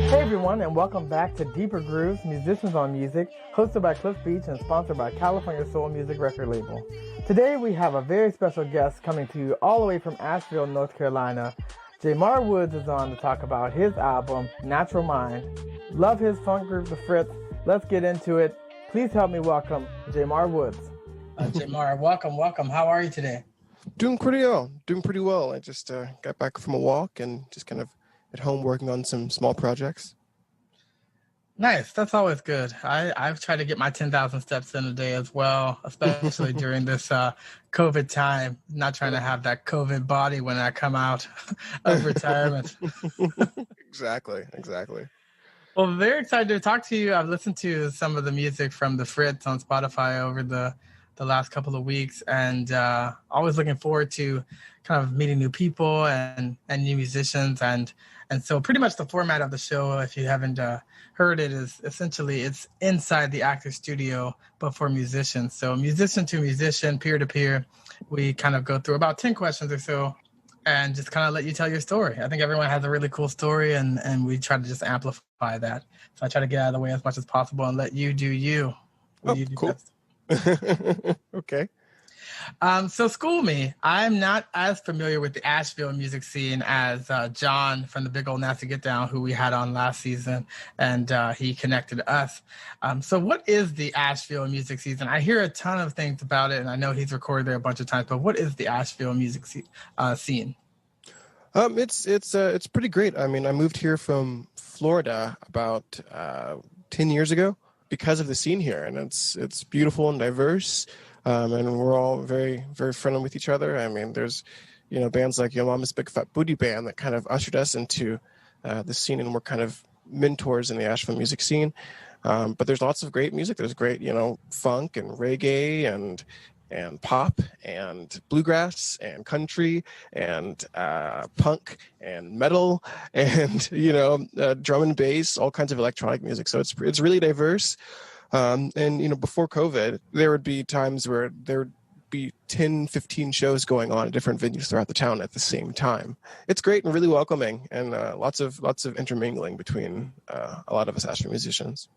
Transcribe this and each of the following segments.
Hey everyone, and welcome back to Deeper Grooves, Musicians on Music, hosted by Cliff Beach and sponsored by California Soul Music record label. Today we have a very special guest coming to you all the way from Asheville, North Carolina. Jamar Woods is on to talk about his album, Natural Mind. Love his funk group, the Fritz. Let's get into it. Please help me welcome Jamar Woods. Jamar, welcome. How are you today? Doing pretty well. I just got back from a walk and just kind of at home working on some small projects. Nice. That's always good. I've tried to get my 10,000 steps in a day as well, especially during this COVID time, not trying to have that COVID body when I come out of retirement. Exactly. Well, very excited to talk to you. I've listened to some of the music from the Fritz on Spotify over the last couple of weeks, and always looking forward to kind of meeting new people and new musicians. And so pretty much the format of the show, if you haven't heard it, is essentially it's inside the actor studio, but for musicians. So musician to musician, peer to peer, we kind of go through about 10 questions or so and just kind of let you tell your story. I think everyone has a really cool story, and we try to just amplify that. So I try to get out of the way as much as possible and let you do you. You do cool. Best. Okay. So school me. I'm not as familiar with the Asheville music scene as John from the Big Old Nasty Get Down, who we had on last season, and he connected us. So what is the Asheville music season? I hear a ton of things about it, and I know he's recorded there a bunch of times, but what is the Asheville music scene? It's pretty great. I mean, I moved here from Florida about 10 years ago because of the scene here, and it's beautiful and diverse. And we're all very, very friendly with each other. I mean, there's, bands like Yo Mama's Big Fat Booty Band that kind of ushered us into the scene, and we're kind of mentors in the Asheville music scene. But there's lots of great music. There's great, funk and reggae and pop and bluegrass and country and punk and metal and, drum and bass, all kinds of electronic music. So it's really diverse. And, before COVID, there would be times where there would be 10, 15 shows going on at different venues throughout the town at the same time. It's great and really welcoming, and lots of intermingling between a lot of us Asheville musicians.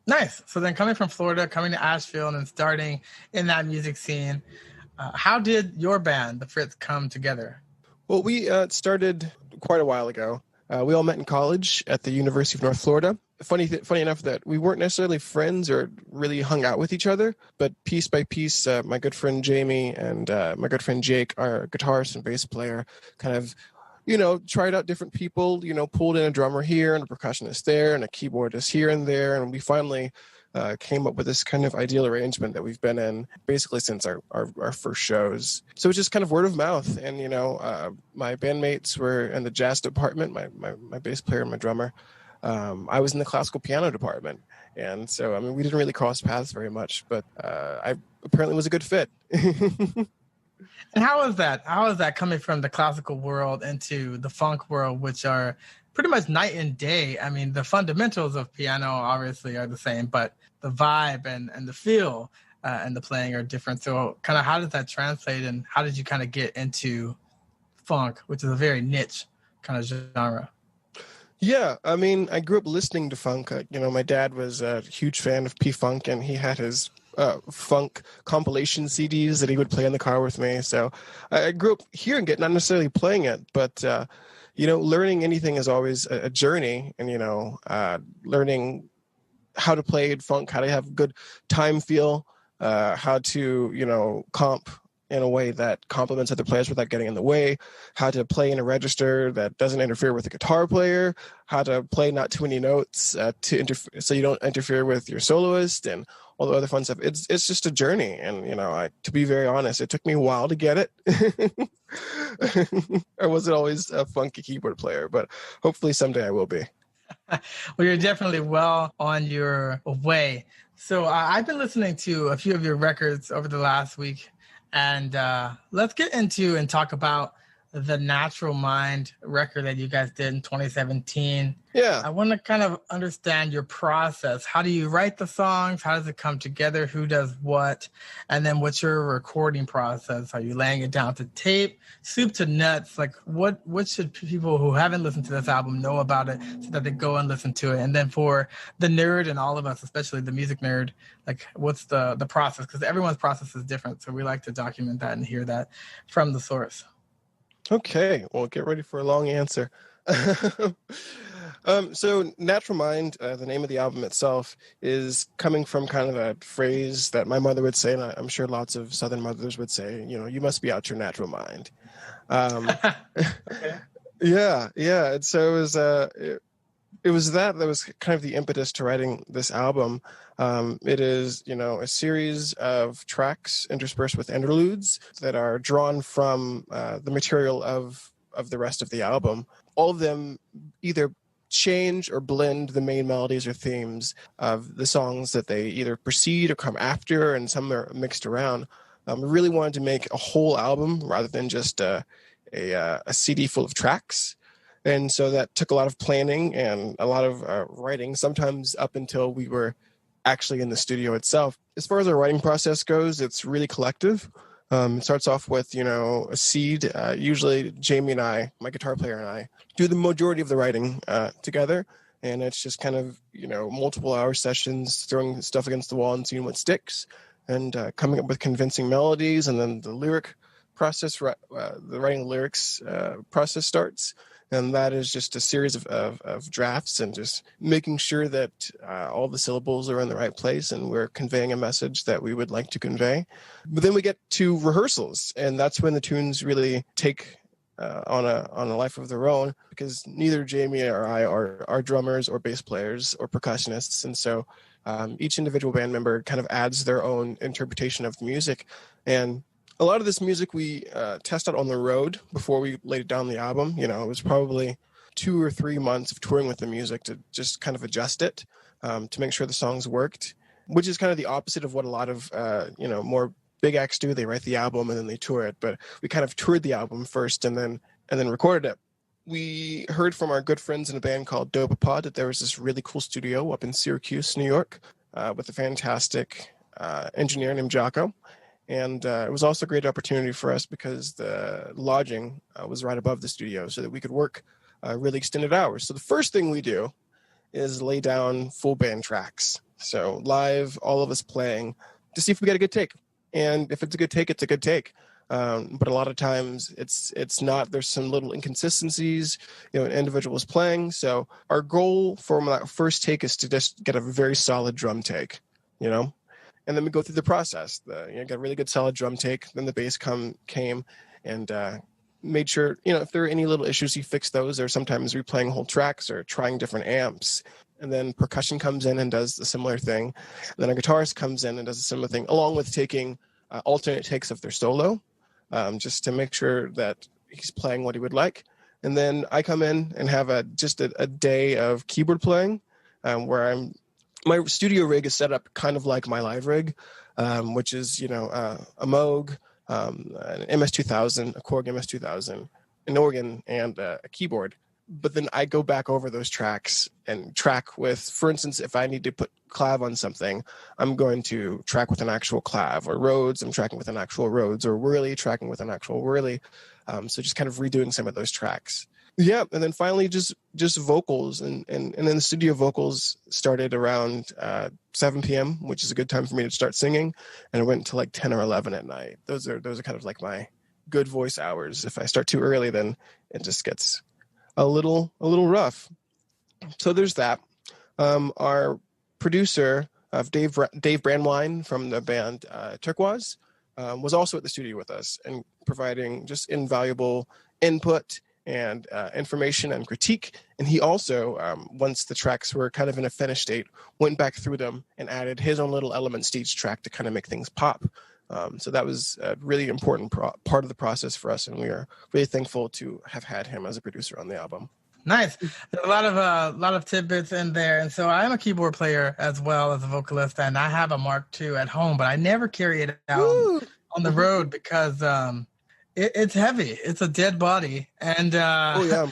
Nice. So then coming from Florida, coming to Asheville, and then starting in that music scene, how did your band, the Fritz, come together? Well, we started quite a while ago. We all met in college at the University of North Florida. Funny enough that we weren't necessarily friends or really hung out with each other, but piece by piece, my good friend Jamie and my good friend Jake, our guitarist and bass player, kind of, tried out different people, pulled in a drummer here and a percussionist there and a keyboardist here and there. And we finally came up with this kind of ideal arrangement that we've been in basically since our first shows. So it's just kind of word of mouth. And, my bandmates were in the jazz department, my bass player and my drummer. I was in the classical piano department. And so, we didn't really cross paths very much, but I apparently was a good fit. And how is that? How is that coming from the classical world into the funk world, which are pretty much night and day? I mean, the fundamentals of piano obviously are the same, but the vibe and the feel and the playing are different. So kind of how does that translate, and how did you kind of get into funk, which is a very niche kind of genre? Yeah, I grew up listening to funk. My dad was a huge fan of P-Funk, and he had his funk compilation CDs that he would play in the car with me. So I grew up hearing it, not necessarily playing it, but, learning anything is always a journey, and, learning how to play funk, how to have good time feel, how to, comp in a way that complements other players without getting in the way, how to play in a register that doesn't interfere with the guitar player, how to play not too many notes so you don't interfere with your soloist, and all the other fun stuff. It's just a journey, and to be very honest, it took me a while to get it. I wasn't always a funky keyboard player, but hopefully someday I will be. Well, you're definitely well on your way. So I've been listening to a few of your records over the last week. And let's get into and talk about the Natural Mind record that you guys did in 2017. Yeah. I want to kind of understand your process. How do you write the songs? How does it come together? Who does what? And then what's your recording process? Are you laying it down to tape, soup to nuts? Like what should people who haven't listened to this album know about it so that they go and listen to it? And then for the nerd and all of us, especially the music nerd, like what's the process? Because everyone's process is different. So we like to document that and hear that from the source. Okay, well, get ready for a long answer. So Natural Mind, the name of the album itself, is coming from kind of a phrase that my mother would say, and I'm sure lots of Southern mothers would say, you must be out your natural mind. Okay. Yeah. And so it was that was kind of the impetus to writing this album. It is, a series of tracks interspersed with interludes that are drawn from the material of the rest of the album. All of them either change or blend the main melodies or themes of the songs that they either precede or come after, and some are mixed around. We really wanted to make a whole album rather than just a CD full of tracks. And so that took a lot of planning and a lot of writing, sometimes up until we were actually in the studio itself. As far as our writing process goes, it's really collective. It starts off with, a seed. Usually Jamie and I, my guitar player and I, do the majority of the writing together. And it's just kind of, multiple hour sessions, throwing stuff against the wall and seeing what sticks, and coming up with convincing melodies. And then the lyric process, the writing lyrics process starts. And that is just a series of drafts and just making sure that all the syllables are in the right place and we're conveying a message that we would like to convey. But then we get to rehearsals, and that's when the tunes really take on a life of their own, because neither Jamie or I are drummers or bass players or percussionists. And so each individual band member kind of adds their own interpretation of the music. And a lot of this music we test out on the road before we laid down the album. It was probably 2 or 3 months of touring with the music to just kind of adjust it, to make sure the songs worked, which is kind of the opposite of what a lot of, more big acts do. They write the album and then they tour it. But we kind of toured the album first and then recorded it. We heard from our good friends in a band called Dopapod that there was this really cool studio up in Syracuse, New York, with a fantastic engineer named Jocko. And it was also a great opportunity for us because the lodging was right above the studio so that we could work really extended hours. So the first thing we do is lay down full band tracks. So live, all of us playing to see if we get a good take. And if it's a good take, it's a good take. But a lot of times it's not. There's some little inconsistencies, an individual is playing. So our goal for that first take is to just get a very solid drum take, And then we go through the process. Got a really good solid drum take. Then the bass came and made sure, if there are any little issues, he fixed those. Or sometimes replaying whole tracks or trying different amps. And then percussion comes in and does a similar thing. And then a guitarist comes in and does a similar thing, along with taking alternate takes of their solo, just to make sure that he's playing what he would like. And then I come in and have a day of keyboard playing, where my studio rig is set up kind of like my live rig, which is, a Moog, an MS-2000, a Korg MS-2000, an organ, and a keyboard. But then I go back over those tracks and track with, for instance, if I need to put clav on something, I'm going to track with an actual clav, or Rhodes, I'm tracking with an actual Rhodes, or Whirly, tracking with an actual Whirly. So just kind of redoing some of those tracks. Yeah, and then finally just vocals, and then the studio vocals started around 7 p.m., which is a good time for me to start singing, and it went to like 10 or 11 at night. Those are kind of like my good voice hours. If I start too early, then it just gets a little rough. So there's that. Our producer Dave Brandwine from the band Turquoise was also at the studio with us and providing just invaluable input and information and critique. And he also, once the tracks were kind of in a finished state, went back through them and added his own little elements to each track to kind of make things pop. So that was a really important part of the process for us, and we are really thankful to have had him as a producer on the album. Nice. There's a lot of tidbits in there. And so I'm a keyboard player as well as a vocalist, and I have a Mark II at home, but I never carry it out on the road because It's heavy. It's a dead body, and Oh yeah.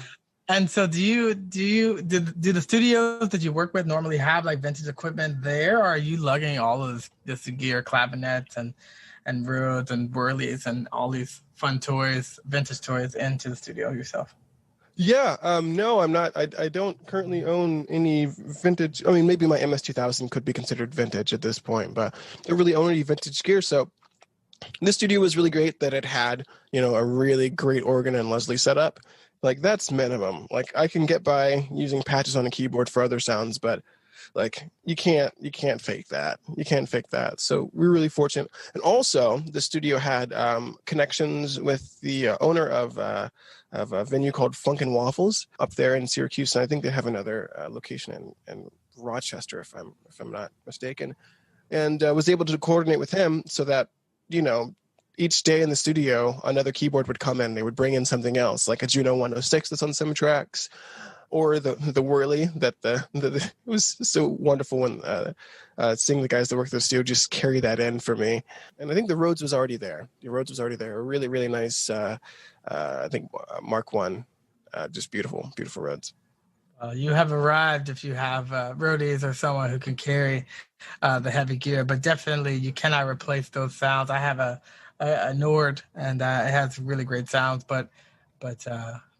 and so do the studios that you work with normally have like vintage equipment there, or are you lugging all of this gear, clavinets and Rhodes and Whirlies and all these fun toys, vintage toys into the studio yourself? Yeah, no, I'm not. I don't currently own any vintage. I mean, maybe my MS-2000 could be considered vintage at this point, but I don't really own any vintage gear. So this studio was really great that it had, a really great organ and Leslie setup. Like that's minimum. Like I can get by using patches on a keyboard for other sounds, but like you can't fake that. You can't fake that. So we're really fortunate. And also the studio had connections with the owner of a venue called Funk and Waffles up there in Syracuse, and I think they have another location in Rochester, if I'm not mistaken. And was able to coordinate with him so that each day in the studio, another keyboard would come in. They would bring in something else, like a Juno 106 that's on some tracks, or the Whirly that it was so wonderful when seeing the guys that work at the studio just carry that in for me. And I think the Rhodes was already there. The Rhodes was already there. A really, really nice, I think Mark I, just beautiful, beautiful Rhodes. You have arrived if you have roadies or someone who can carry the heavy gear, but definitely you cannot replace those sounds. I have a Nord, and it has really great sounds, but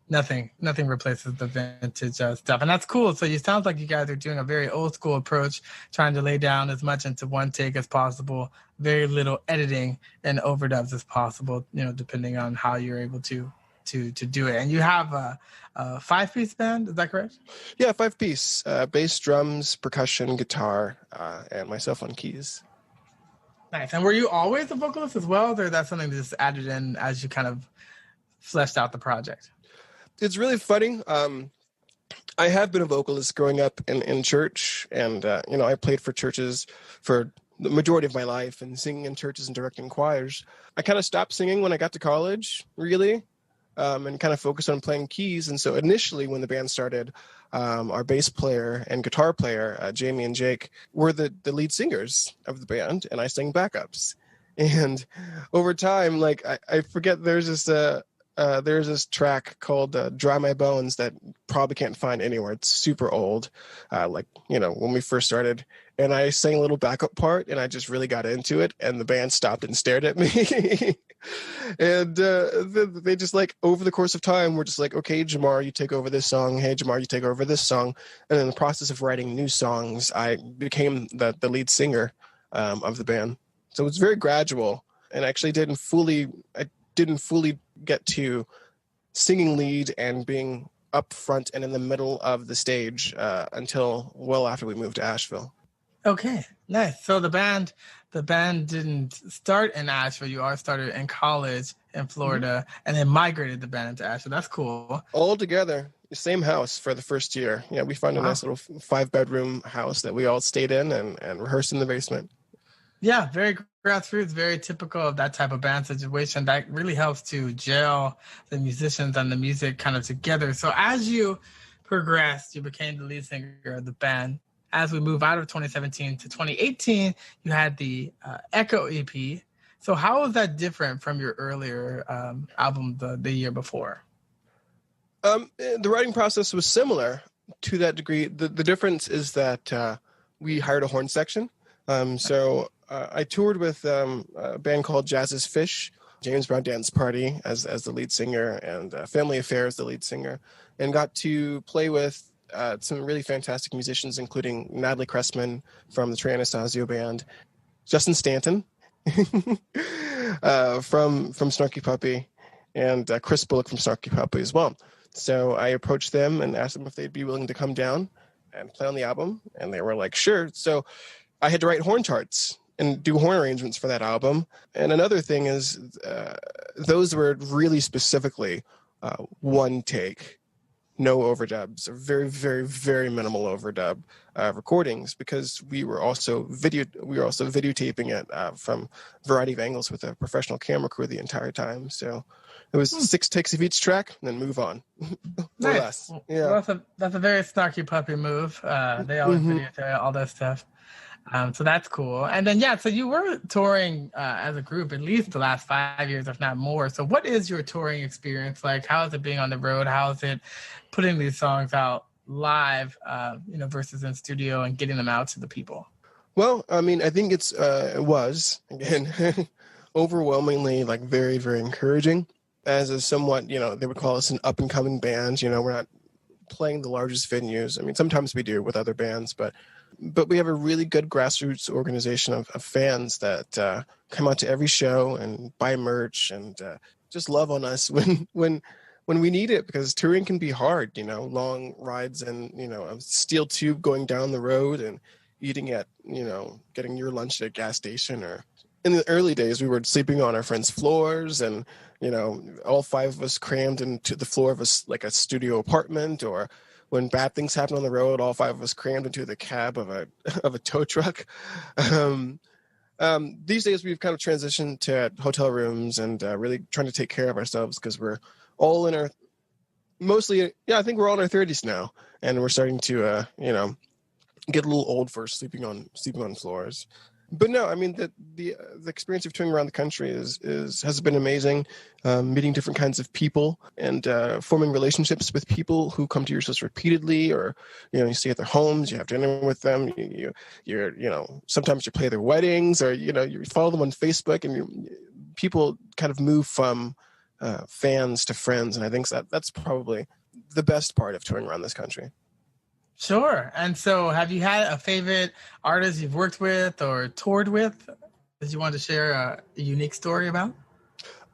nothing replaces the vintage stuff, and that's cool. So it sounds like you guys are doing a very old school approach, trying to lay down as much into one take as possible, very little editing and overdubs as possible, depending on how you're able to do it. And you have a 5-piece band, is that correct? Yeah, 5-piece, bass, drums, percussion, guitar, and myself on keys. Nice. And were you always a vocalist as well, or that's something that just added in as you kind of fleshed out the project? It's really funny. I have been a vocalist growing up in church, and I played for churches for the majority of my life and singing in churches and directing choirs. I kind of stopped singing when I got to college, really, and kind of focused on playing keys. And so initially when the band started, our bass player and guitar player, Jamie and Jake, were the lead singers of the band, and I sang backups. And over time, like I forget, there's this track called Dry My Bones that probably can't find anywhere. It's super old, when we first started. And I sang a little backup part, and I just really got into it, and the band stopped and stared at me. And they just, like, over the course of time, we're just like, okay, Jamar, you take over this song. Hey, Jamar, you take over this song. And in the process of writing new songs, I became the lead singer of the band. So it's very gradual, and I actually didn't fully get to singing lead and being up front and in the middle of the stage until well after we moved to Asheville. Okay, nice. So the band didn't start in Asheville. You all started in college in Florida, and then migrated the band into Asheville. That's cool. All together, the same house for the first year. Yeah, we found a nice little 5-bedroom house that we all stayed in and rehearsed in the basement. Yeah, very grassroots, very typical of that type of band situation. That really helps to gel the musicians and the music kind of together. So as you progressed, you became the lead singer of the band. As we move out of 2017 to 2018, you had the Echo EP. So how was that different from your earlier album the year before? The writing process was similar to that degree. The difference is that we hired a horn section. So I toured with a band called Jazz's Fish, James Brown Dance Party as the lead singer, and Family Affairs the lead singer, and got to play with some really fantastic musicians, including Natalie Cressman from the Trey Anastasio Band, Justin Stanton from Snarky Puppy, and Chris Bullock from Snarky Puppy as well. So I approached them and asked them if they'd be willing to come down and play on the album, and they were like, sure. So I had to write horn charts and do horn arrangements for that album. And another thing is those were really specifically one take, no overdubs, or very, very, very minimal overdub recordings, because we were also videotaping it from a variety of angles with a professional camera crew the entire time. So it was 6 takes of each track and then move on. Nice. Yeah. Well, that's a very Snarky Puppy move. They always videotape all that stuff. So that's cool. And then, yeah, so you were touring as a group at least the last 5 years, if not more. So what is your touring experience like? How is it being on the road? How is it putting these songs out live, versus in studio and getting them out to the people? Well, I mean, I think it was, again, overwhelmingly, like, very, very encouraging. As a somewhat, they would call us an up-and-coming band. We're not playing the largest venues. I mean, sometimes we do with other bands, but we have a really good grassroots organization of fans that come out to every show and buy merch and just love on us when we need it, because touring can be hard, long rides and, a steel tube going down the road and eating at, getting your lunch at a gas station. Or in the early days, we were sleeping on our friends' floors and, all five of us crammed into the floor of a studio apartment. Or when bad things happen on the road, all five of us crammed into the cab of a tow truck. These days, we've kind of transitioned to hotel rooms and really trying to take care of ourselves, because we're all in our I think we're all in our 30s now, and we're starting to get a little old for sleeping on floors. But no, I mean, the experience of touring around the country has been amazing. Meeting different kinds of people and forming relationships with people who come to your shows repeatedly, or you stay at their homes, you have dinner with them, you're sometimes you play their weddings, or you follow them on Facebook, and people kind of move from fans to friends, and I think that's probably the best part of touring around this country. Sure. And so have you had a favorite artist you've worked with or toured with that you want to share a unique story about?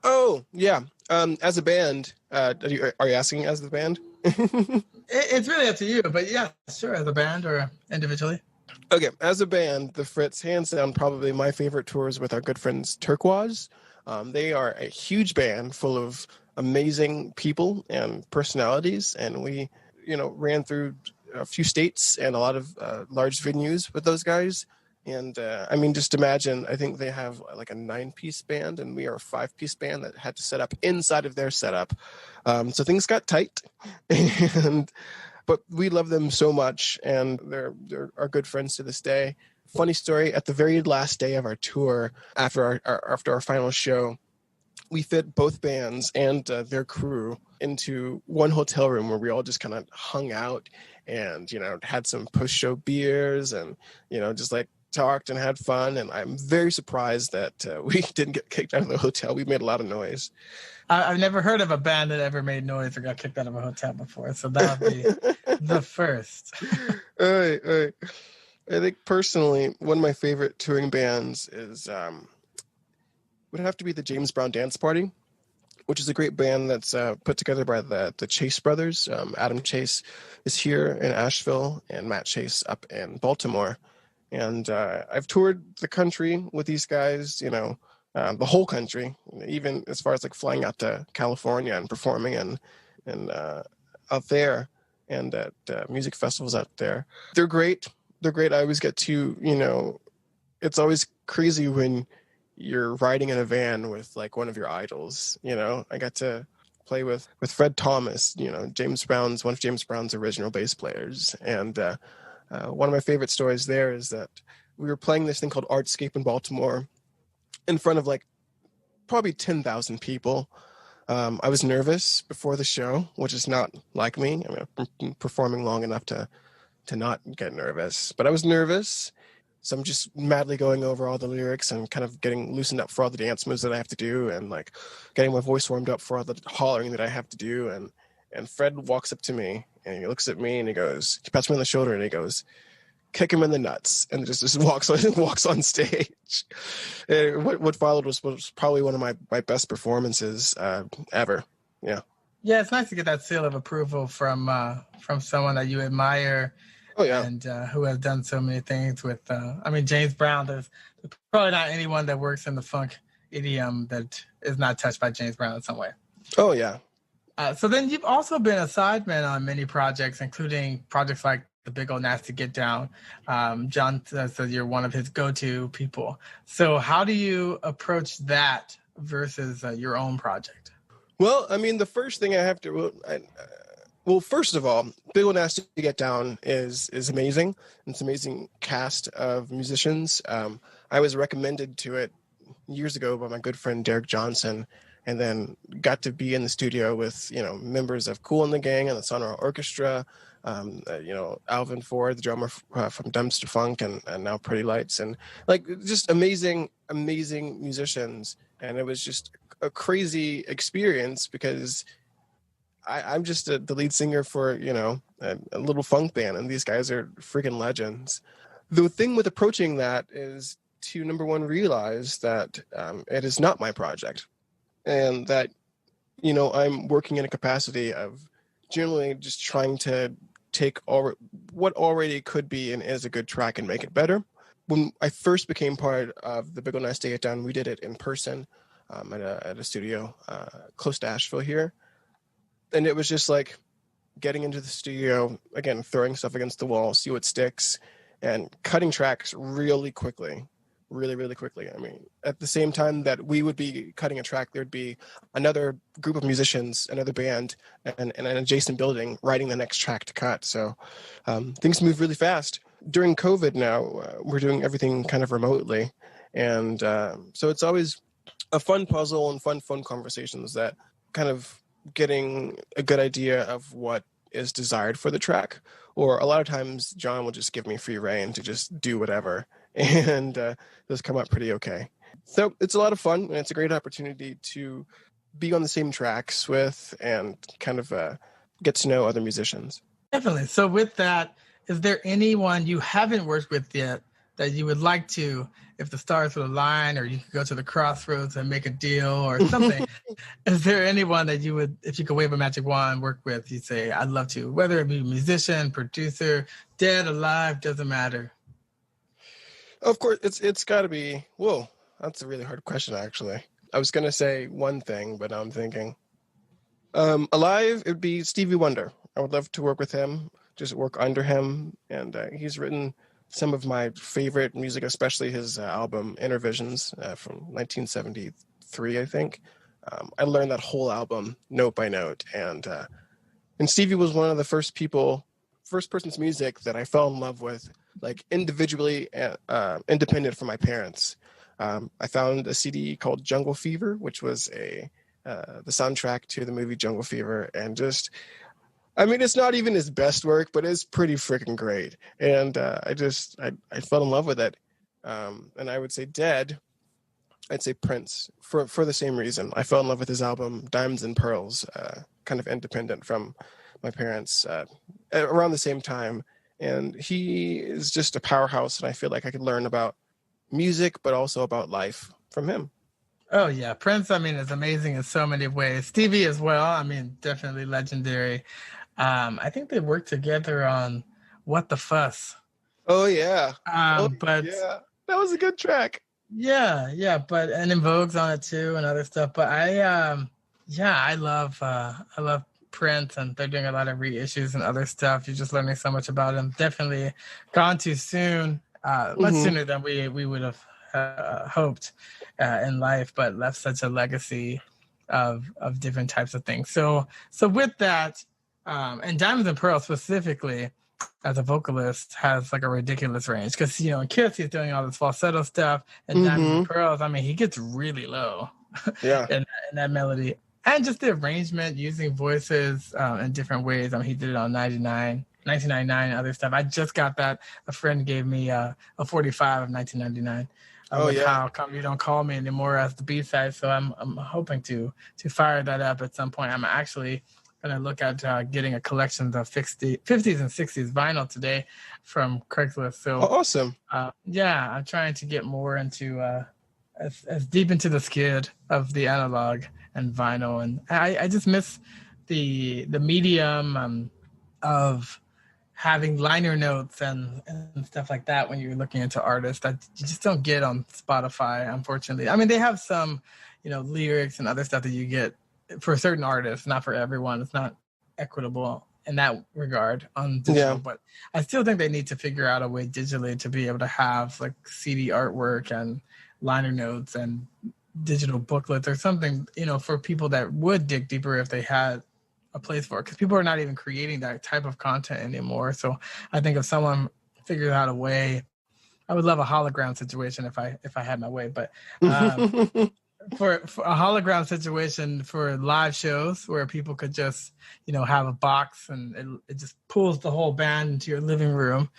Oh, yeah. As a band, are you asking as the band? It's really up to you, but yeah, sure, as a band or individually. Okay, as a band, the Fritz, hands down, probably my favorite tours with our good friends Turquoise. They are a huge band full of amazing people and personalities, and we, ran through a few states and a lot of large venues with those guys. And I mean, just imagine, I think they have like a 9-piece band, and we are a 5-piece band that had to set up inside of their setup. So things got tight, but we love them so much, and they're our good friends to this day. Funny story, at the very last day of our tour, after our final show, we fit both bands and their crew into one hotel room where we all just kind of hung out and, had some post-show beers and, just like talked and had fun. And I'm very surprised that we didn't get kicked out of the hotel. We made a lot of noise. I've never heard of a band that ever made noise or got kicked out of a hotel before, so that would be the first. All right. I think personally, one of my favorite touring bands is would have to be the James Brown Dance Party, which is a great band that's put together by the Chase brothers. Adam Chase is here in Asheville, and Matt Chase up in Baltimore. And I've toured the country with these guys, the whole country, even as far as like flying out to California and performing and out there and at music festivals out there. They're great. I always get to, it's always crazy when you're riding in a van with like one of your idols. I got to play with Fred Thomas, one of James Brown's original bass players. And one of my favorite stories there is that we were playing this thing called Artscape in Baltimore in front of like probably 10,000 people. I was nervous before the show, which is not like me. I mean, I've been performing long enough to not get nervous, but I was nervous. So I'm just madly going over all the lyrics and kind of getting loosened up for all the dance moves that I have to do, and like getting my voice warmed up for all the hollering that I have to do. And Fred walks up to me and he looks at me and he pats me on the shoulder and he goes, "Kick him in the nuts," and just walks on stage. And what followed was probably one of my best performances ever. Yeah. Yeah, it's nice to get that seal of approval from someone that you admire. Oh, yeah. And who have done so many things with, James Brown. There's probably not anyone that works in the funk idiom that is not touched by James Brown in some way. Oh, yeah. So then you've also been a sideman on many projects, including projects like the Big Old Nasty Get Down. John says you're one of his go-to people. So how do you approach that versus your own project? Well, I mean, the first thing I have to... Well, first of all, Big Ol' Nasty Get Down is amazing. It's an amazing cast of musicians. I was recommended to it years ago by my good friend Derek Johnson, and then got to be in the studio with members of Kool and the Gang and the Sonora Orchestra. Alvin Ford, the drummer from Dumpster Funk, and now Pretty Lights, and like just amazing musicians. And it was just a crazy experience because I'm just the lead singer for a little funk band, and these guys are freaking legends. The thing with approaching that is to, number one, realize that it is not my project, and that I'm working in a capacity of generally just trying to take what already could be and is a good track and make it better. When I first became part of the Big Ol' Nasty Get Down, we did it in person at a studio close to Asheville here. And it was just like getting into the studio, again, throwing stuff against the wall, see what sticks, and cutting tracks really quickly. Really, really quickly. I mean, at the same time that we would be cutting a track, there'd be another group of musicians, another band, and an adjacent building writing the next track to cut. So things move really fast. During COVID now, we're doing everything kind of remotely. And so it's always a fun puzzle and fun conversations that kind of getting a good idea of what is desired for the track. Or a lot of times John will just give me free rein to just do whatever. And those come out pretty okay. So it's a lot of fun, and it's a great opportunity to be on the same tracks with and kind of get to know other musicians. Definitely. So with that, is there anyone you haven't worked with yet that you would like to, if the stars would align, or you could go to the crossroads and make a deal or something? Is there anyone that you would, if you could wave a magic wand, work with, you'd say, I'd love to, whether it be musician, producer, dead, alive, doesn't matter? Of course, it's got to be, whoa, that's a really hard question, actually. I was going to say one thing, but now I'm thinking. Alive, it would be Stevie Wonder. I would love to work with him, just work under him. And he's written some of my favorite music, especially his album Inner Visions from 1973, I think. I learned that whole album note by note. And Stevie was one of the first person's music that I fell in love with, like individually, independent from my parents. I found a CD called Jungle Fever, which was the soundtrack to the movie Jungle Fever, and just, I mean, it's not even his best work, but it's pretty freaking great. And I fell in love with it. And I would say dead, I'd say Prince for the same reason. I fell in love with his album Diamonds and Pearls, kind of independent from my parents, around the same time. And he is just a powerhouse, and I feel like I could learn about music, but also about life from him. Oh, yeah. Prince, I mean, is amazing in so many ways. Stevie as well. I mean, definitely legendary. I think they worked together on What the Fuss. Oh, yeah. But yeah, that was a good track. Yeah. And In Vogue's on it too, and other stuff. But I love Prince, and they're doing a lot of reissues and other stuff. You're just learning so much about him. Definitely gone too soon, much sooner than we would have hoped in life, but left such a legacy of different types of things. So with that, and Diamonds and Pearls specifically, as a vocalist, has like a ridiculous range, because in Kiss he's doing all this falsetto stuff, and Diamonds and Pearls, I mean, he gets really low, in that melody. And just the arrangement, using voices in different ways. I mean, he did it on 1999, and other stuff. I just got that. A friend gave me a 45 of 1999. How come you don't call me anymore as the B-side? So I'm hoping to fire that up at some point. I'm actually going to look at getting a collection of 50s and 60s vinyl today from Craigslist. So awesome. I'm trying to get more into as deep into the skid of the analog and vinyl, and I just miss the medium of having liner notes and stuff like that when you're looking into artists that you just don't get on Spotify, unfortunately. I mean, they have some lyrics and other stuff that you get for certain artists, not for everyone. It's not equitable in that regard on digital, but I still think they need to figure out a way digitally to be able to have like CD artwork and liner notes and digital booklets or something, for people that would dig deeper if they had a place for it, because people are not even creating that type of content anymore. So I think if someone figures out a way, I would love a hologram situation if I had my way, but for a hologram situation for live shows where people could just, have a box and it just pulls the whole band into your living room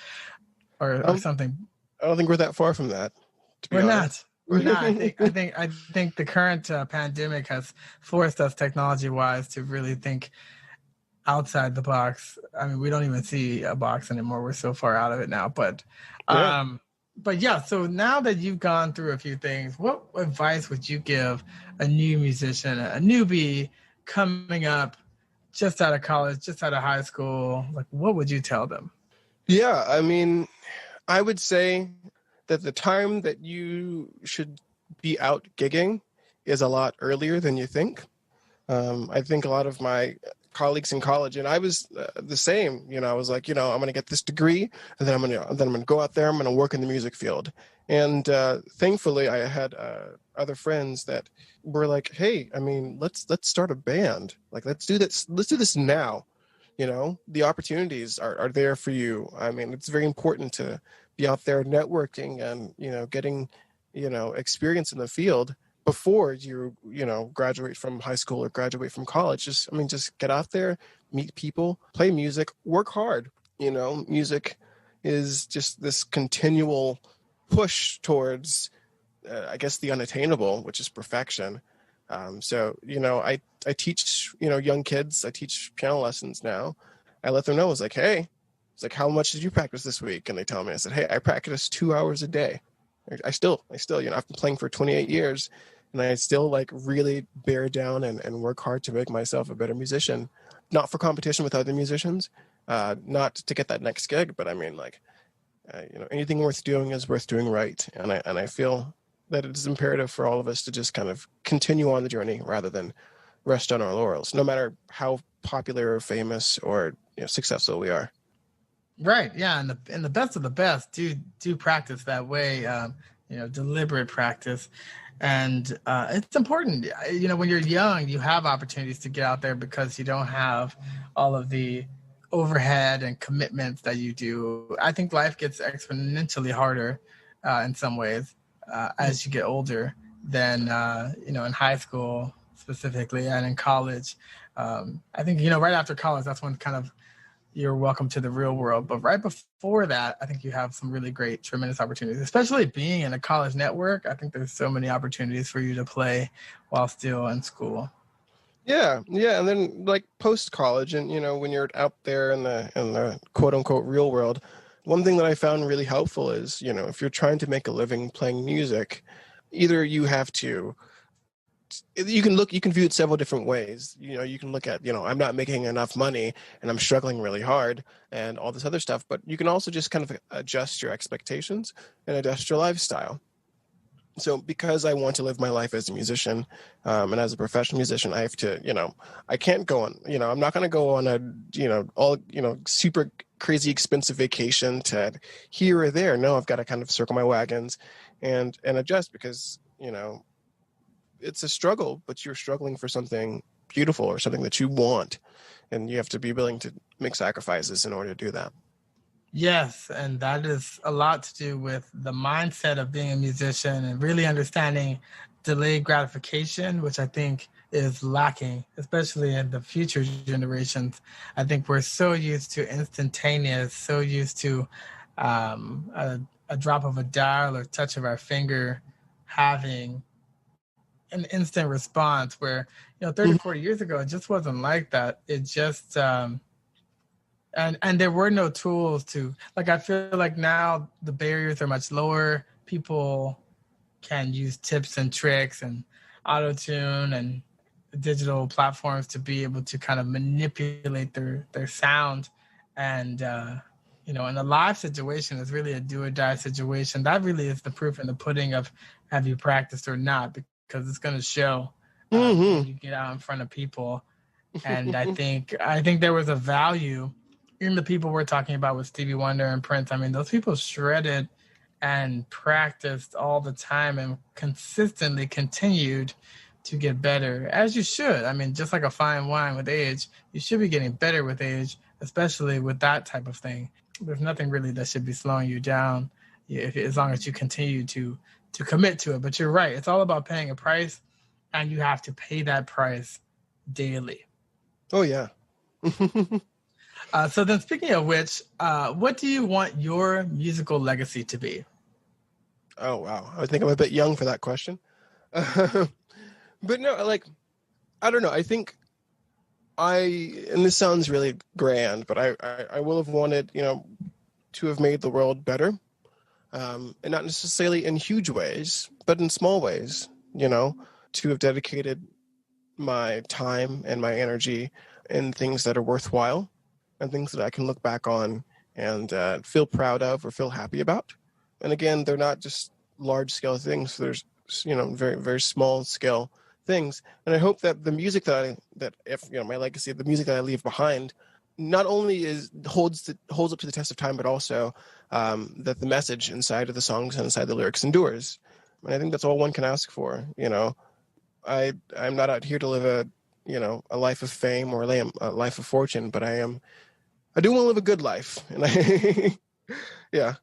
or something. I don't think we're that far from that, to be honest. We're not. I think the current pandemic has forced us technology-wise to really think outside the box. I mean, we don't even see a box anymore. We're so far out of it now. But yeah, so now that you've gone through a few things, what advice would you give a new musician, a newbie coming up just out of college, just out of high school? Like, what would you tell them? Yeah, I mean, I would say that the time that you should be out gigging is a lot earlier than you think. I think a lot of my colleagues in college, and I was the same. I was like, I'm going to get this degree, and then I'm going to go out there. I'm going to work in the music field. And thankfully, I had other friends that were like, hey, I mean, let's start a band. Like, let's do this. Let's do this now. The opportunities are there for you. I mean, it's very important to be out there networking and, getting, experience in the field before you graduate from high school or graduate from college. Just get out there, meet people, play music, work hard. Music is just this continual push towards, I guess, the unattainable, which is perfection. So, I teach, young kids, I teach piano lessons now. I let them know, it's like, hey, how much did you practice this week? And they tell me, I said, hey, I practice 2 hours a day. I still, I've been playing for 28 years and I still really bear down and work hard to make myself a better musician, not for competition with other musicians, not to get that next gig, but I mean, anything worth doing is worth doing right. And I feel that it is imperative for all of us to just kind of continue on the journey rather than rest on our laurels, no matter how popular or famous or successful we are. Right. Yeah. And the best of the best do practice that way, deliberate practice. And it's important, when you're young, you have opportunities to get out there because you don't have all of the overhead and commitments that you do. I think life gets exponentially harder in some ways as you get older than, in high school specifically and in college. I think, right after college, that's when kind of you're welcome to the real world. But right before that, I think you have some really great, tremendous opportunities, especially being in a college network. I think there's so many opportunities for you to play while still in school. Yeah. And then post college and, when you're out there in the quote unquote real world, one thing that I found really helpful is, if you're trying to make a living playing music, either you have to, you can view it several different ways. You can look at, I'm not making enough money and I'm struggling really hard and all this other stuff, but you can also just kind of adjust your expectations and adjust your lifestyle. So because I want to live my life as a musician and as a professional musician, I have to, I can't go on, I'm not going to go on a, super crazy expensive vacation to here or there. No, I've got to kind of circle my wagons and adjust because, it's a struggle, but you're struggling for something beautiful or something that you want. And you have to be willing to make sacrifices in order to do that. Yes, and that is a lot to do with the mindset of being a musician and really understanding delayed gratification, which I think is lacking, especially in the future generations. I think we're so used to instantaneous, so used to a drop of a dial or touch of our finger having an instant response where, 30, 40 years ago, it just wasn't like that. It just, and there were no tools to, I feel like now the barriers are much lower. People can use tips and tricks and auto-tune and digital platforms to be able to kind of manipulate their sound. And, in a live situation, it's really a do or die situation. That really is the proof in the pudding of have you practiced or not, because it's going to show when you get out in front of people. And I think there was a value in the people we're talking about with Stevie Wonder and Prince. I mean, those people shredded and practiced all the time and consistently continued to get better, as you should. I mean, just like a fine wine with age, you should be getting better with age, especially with that type of thing. There's nothing really that should be slowing you down as long as you continue to commit to it. But you're right. It's all about paying a price, and you have to pay that price daily. Oh, yeah. So then, speaking of which, what do you want your musical legacy to be? Oh, wow. I think I'm a bit young for that question. But no, like, I don't know. I think and this sounds really grand, but I will have wanted, to have made the world better. And not necessarily in huge ways, but in small ways, to have dedicated my time and my energy in things that are worthwhile and things that I can look back on and feel proud of or feel happy about. And again, they're not just large scale things. There's, very, very small scale things. And I hope that the music my legacy, the music that I leave behind, not only holds up to the test of time, but also that the message inside of the songs and inside the lyrics endures. And I think that's all one can ask for. I'm not out here to live a life of fame or a life of fortune, but I do want to live a good life. And yeah.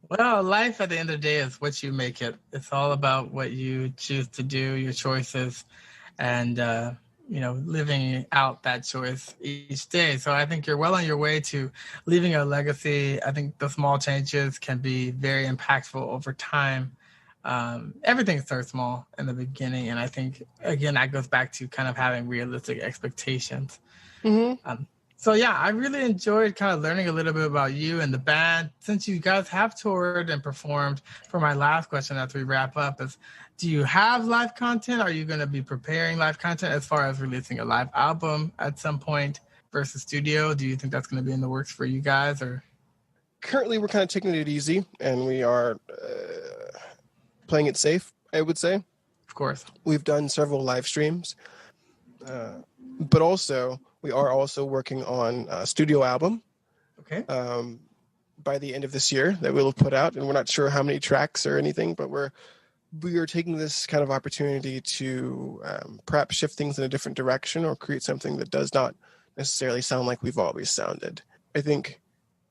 Well, life at the end of the day is what you make it. It's all about what you choose to do, your choices, and living out that choice each day. So I think you're well on your way to leaving a legacy. I think the small changes can be very impactful over time. Everything starts small in the beginning. And I think, again, that goes back to kind of having realistic expectations. Mm-hmm. So yeah, I really enjoyed kind of learning a little bit about you and the band. Since you guys have toured and performed, for my last question as we wrap up is, do you have live content? Are you going to be preparing live content as far as releasing a live album at some point versus studio? Do you think that's going to be in the works for you guys? Or currently, we're kind of taking it easy, and we are playing it safe, I would say. Of course. We've done several live streams, but also we are also working on a studio album. Okay. By the end of this year that we'll put out, and we're not sure how many tracks or anything, but we are taking this kind of opportunity to perhaps shift things in a different direction or create something that does not necessarily sound like we've always sounded. I think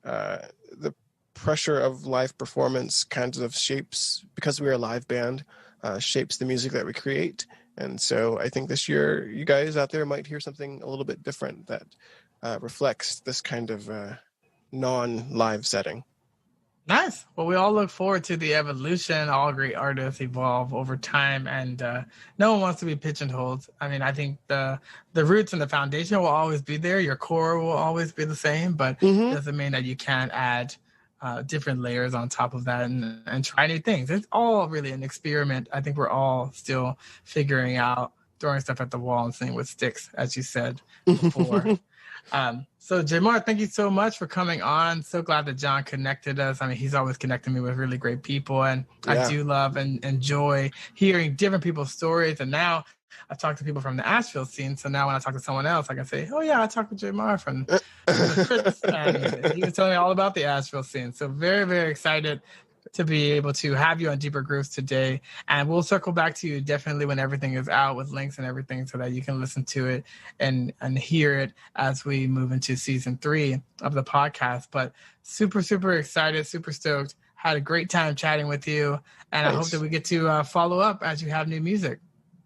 the pressure of live performance kind of shapes, because we're a live band, shapes the music that we create. And so I think this year you guys out there might hear something a little bit different that reflects this kind of non-live setting. Nice. Well, we all look forward to the evolution. All great artists evolve over time, and no one wants to be pigeonholed. I mean, I think the roots and the foundation will always be there. Your core will always be the same, but it doesn't mean that you can't add different layers on top of that and try new things. It's all really an experiment. I think we're all still figuring out, throwing stuff at the wall and seeing what sticks, as you said before. So Jamar, thank you so much for coming on. So glad that John connected us. I mean, he's always connecting me with really great people, and I do love and enjoy hearing different people's stories. And now I've talked to people from the Asheville scene, so now when I talk to someone else, I can say, oh yeah, I talked to Jamar from the Fritz, and he was telling me all about the Asheville scene. So very, very excited to be able to have you on Deeper Grooves today. And we'll circle back to you definitely when everything is out with links and everything so that you can listen to it and hear it as we move into season 3 of the podcast. But super, super excited, super stoked. Had a great time chatting with you. And Thanks. I hope that we get to follow up as you have new music.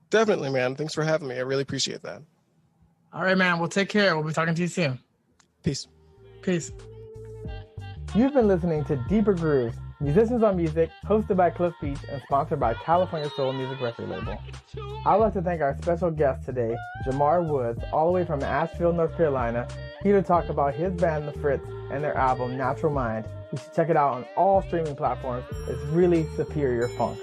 Definitely, man. Thanks for having me. I really appreciate that. All right, man. We'll take care. We'll be talking to you soon. Peace. Peace. You've been listening to Deeper Grooves, Musicians on Music, hosted by Cliff Beach and sponsored by California Soul Music Record Label. I'd like to thank our special guest today, Jamar Woods, all the way from Asheville, North Carolina, here to talk about his band, the Fritz, and their album, Natural Mind. You should check it out on all streaming platforms. It's really superior funk.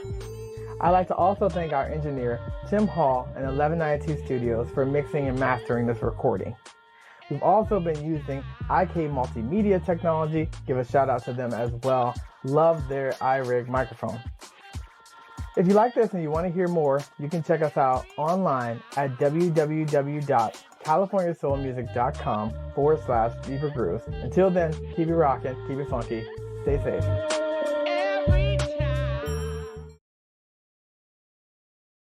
I'd like to also thank our engineer, Tim Hall, and 1192 Studios for mixing and mastering this recording. We've also been using IK Multimedia technology. Give a shout out to them as well. Love their iRig microphone. If you like this and you want to hear more, you can check us out online at www.californiasoulmusic.com/deeper grooves. Until then, keep it rocking, keep it funky, stay safe.